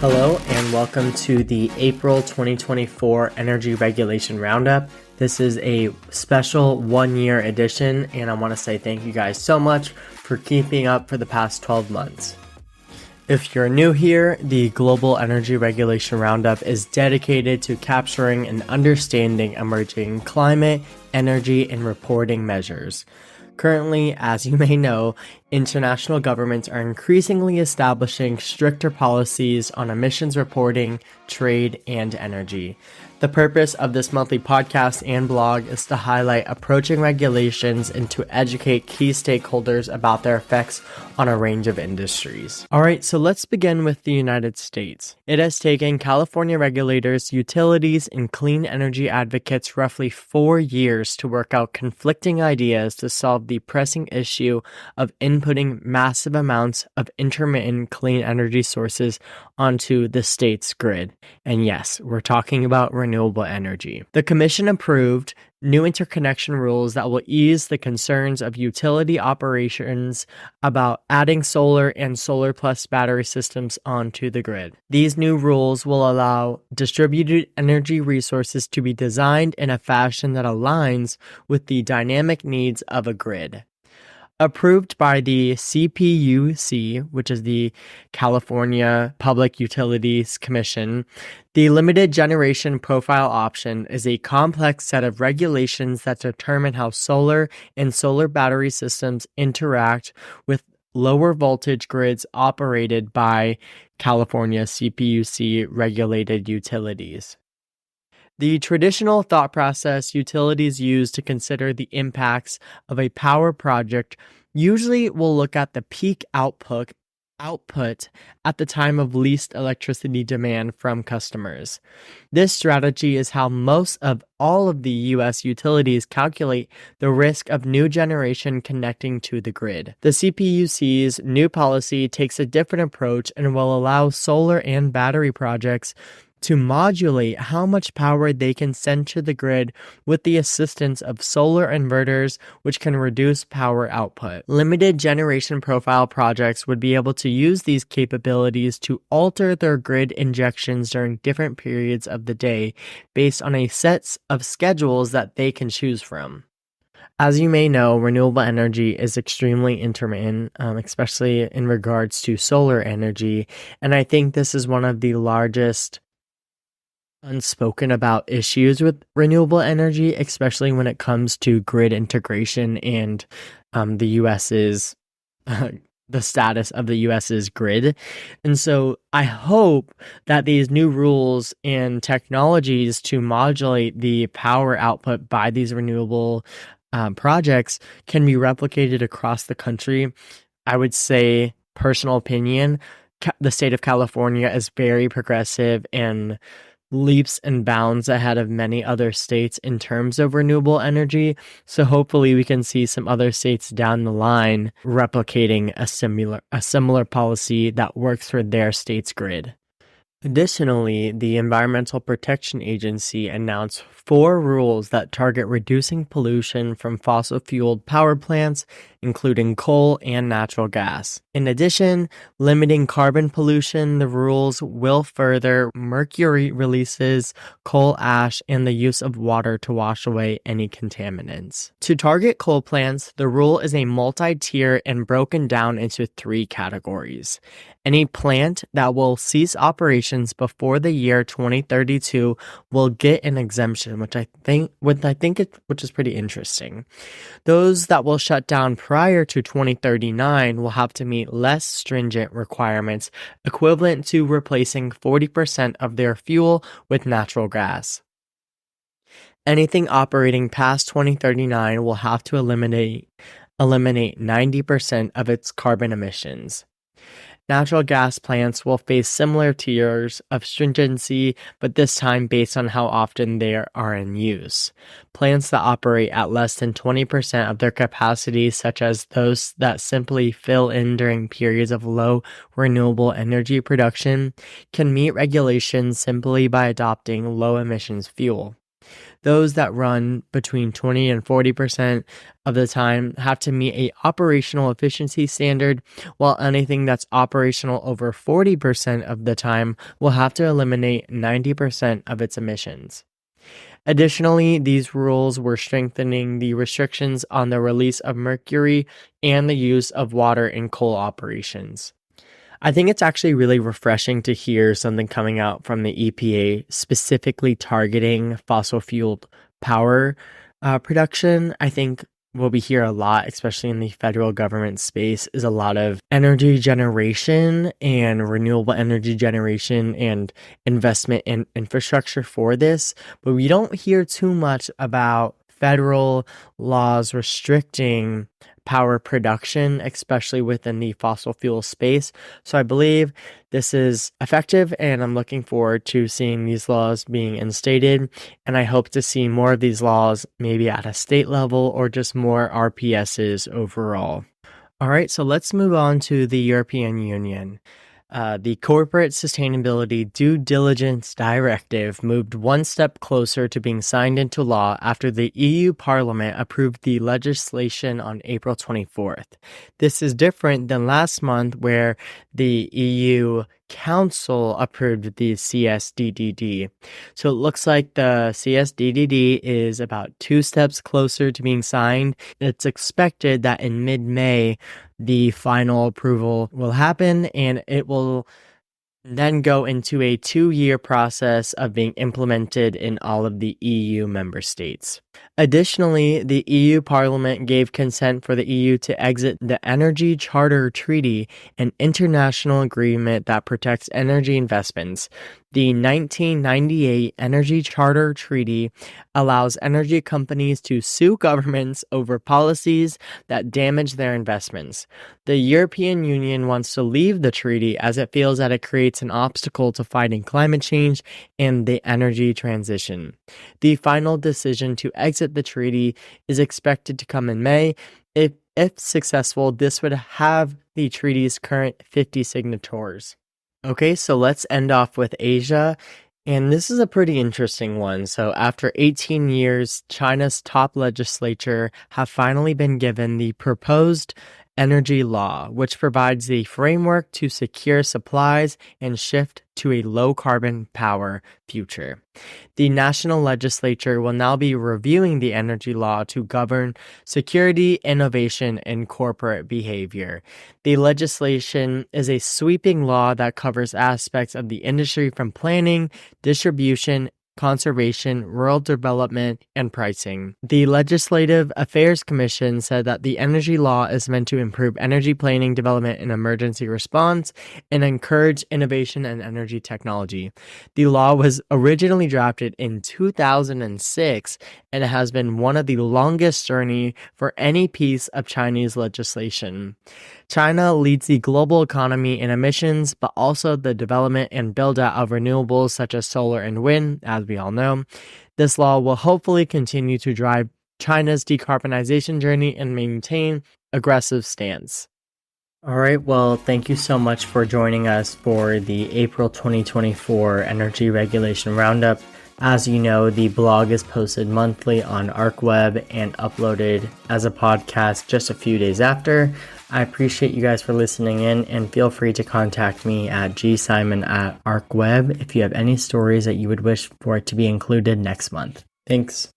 Hello and welcome to the April 2024 Energy Regulation Roundup. This is a special one-year edition, and I want to say thank you guys so much for keeping up for the past 12 months. If you're new here, the Global Energy Regulation Roundup is dedicated to capturing and understanding emerging climate, energy, and reporting measures. Currently, as you may know, international governments are increasingly establishing stricter policies on emissions reporting, trade, and energy. The purpose of this monthly podcast and blog is to highlight approaching regulations and to educate key stakeholders about their effects on a range of industries. Alright, so let's begin with the United States. It has taken California regulators, utilities, and clean energy advocates roughly 4 years to work out conflicting ideas to solve the pressing issue of inputting massive amounts of intermittent clean energy sources onto the state's grid. And yes, we're talking about renewable energy. The commission approved new interconnection rules that will ease the concerns of utility operations about adding solar and solar plus battery systems onto the grid. These new rules will allow distributed energy resources to be designed in a fashion that aligns with the dynamic needs of a grid. Approved by the CPUC, which is the California Public Utilities Commission, the limited generation profile option is a complex set of regulations that determine how solar and solar battery systems interact with lower voltage grids operated by California CPUC regulated utilities. The traditional thought process utilities use to consider the impacts of a power project usually will look at the peak output at the time of least electricity demand from customers. This strategy is how most of all of the U.S. utilities calculate the risk of new generation connecting to the grid. The CPUC's new policy takes a different approach and will allow solar and battery projects to modulate how much power they can send to the grid with the assistance of solar inverters, which can reduce power output. Limited generation profile projects would be able to use these capabilities to alter their grid injections during different periods of the day based on a set of schedules that they can choose from. As you may know, renewable energy is extremely intermittent, especially in regards to solar energy, and I think this is one of the largest unspoken about issues with renewable energy, especially when it comes to grid integration and the US's the status of the US's grid. And so I hope that these new rules and technologies to modulate the power output by these renewable projects can be replicated across the country. I would say, personal opinion, the state of California is very progressive and leaps and bounds ahead of many other states in terms of renewable energy. So hopefully we can see some other states down the line replicating a similar policy that works for their state's grid. Additionally, the Environmental Protection Agency announced 4 rules that target reducing pollution from fossil-fueled power plants, including coal and natural gas. In addition, limiting carbon pollution, the rules will further mercury releases, coal ash, and the use of water to wash away any contaminants. To target coal plants, the rule is a multi-tier and broken down into 3 categories. Any plant that will cease operations before the year 2032 will get an exemption, which is pretty interesting. Those that will shut down prior to 2039 will have to meet less stringent requirements, equivalent to replacing 40% of their fuel with natural gas. Anything operating past 2039 will have to eliminate 90% of its carbon emissions. Natural gas plants will face similar tiers of stringency, but this time based on how often they are in use. Plants that operate at less than 20% of their capacity, such as those that simply fill in during periods of low renewable energy production, can meet regulations simply by adopting low emissions fuel. Those that run between 20 and 40% of the time have to meet a operational efficiency standard, while anything that's operational over 40% of the time will have to eliminate 90% of its emissions. Additionally, these rules were strengthening the restrictions on the release of mercury and the use of water in coal operations. I think it's actually really refreshing to hear something coming out from the EPA specifically targeting fossil fueled power production. I think what we hear a lot, especially in the federal government space, is a lot of energy generation and renewable energy generation and investment in infrastructure for this. But we don't hear too much about federal laws restricting power production, especially within the fossil fuel space. So I believe this is effective, and I'm looking forward to seeing these laws being instated. And I hope to see more of these laws, maybe at a state level or just more RPSs overall. All right, so let's move on to the European Union. The Corporate Sustainability Due Diligence Directive moved one step closer to being signed into law after the EU Parliament approved the legislation on April 24th. This is different than last month, where the EU Council approved the CSDDD. So it looks like the CSDDD is about 2 steps closer to being signed. It's expected that in mid-May, the final approval will happen, and it will then go into a 2-year process of being implemented in all of the EU member states. Additionally, the EU Parliament gave consent for the EU to exit the Energy Charter Treaty, an international agreement that protects energy investments. The 1998 Energy Charter Treaty allows energy companies to sue governments over policies that damage their investments. The European Union wants to leave the treaty as it feels that it creates an obstacle to fighting climate change and the energy transition. The final decision to exit the treaty is expected to come in May. If successful, this would have the treaty's current 50 signatories. Okay, so let's end off with Asia. And this is a pretty interesting one. So after 18 years, China's top legislature have finally been given the proposed energy law, which provides the framework to secure supplies and shift to a low-carbon power future. The national legislature will now be reviewing the energy law to govern security, innovation, and corporate behavior. The legislation is a sweeping law that covers aspects of the industry from planning, distribution, conservation, rural development, and pricing. The Legislative Affairs Commission said that the energy law is meant to improve energy planning, development, and emergency response, and encourage innovation and energy technology. The law was originally drafted in 2006, and it has been one of the longest journey for any piece of Chinese legislation. China leads the global economy in emissions, but also the development and build-out of renewables such as solar and wind, as we all know. This law will hopefully continue to drive China's decarbonization journey and maintain aggressive stance. All right, well, thank you so much for joining us for the April 2024 Energy Regulation Roundup. As you know, the blog is posted monthly on ArcWeb and uploaded as a podcast just a few days after. I appreciate you guys for listening in, and feel free to contact me at gsimon@arcweb if you have any stories that you would wish for it to be included next month. Thanks.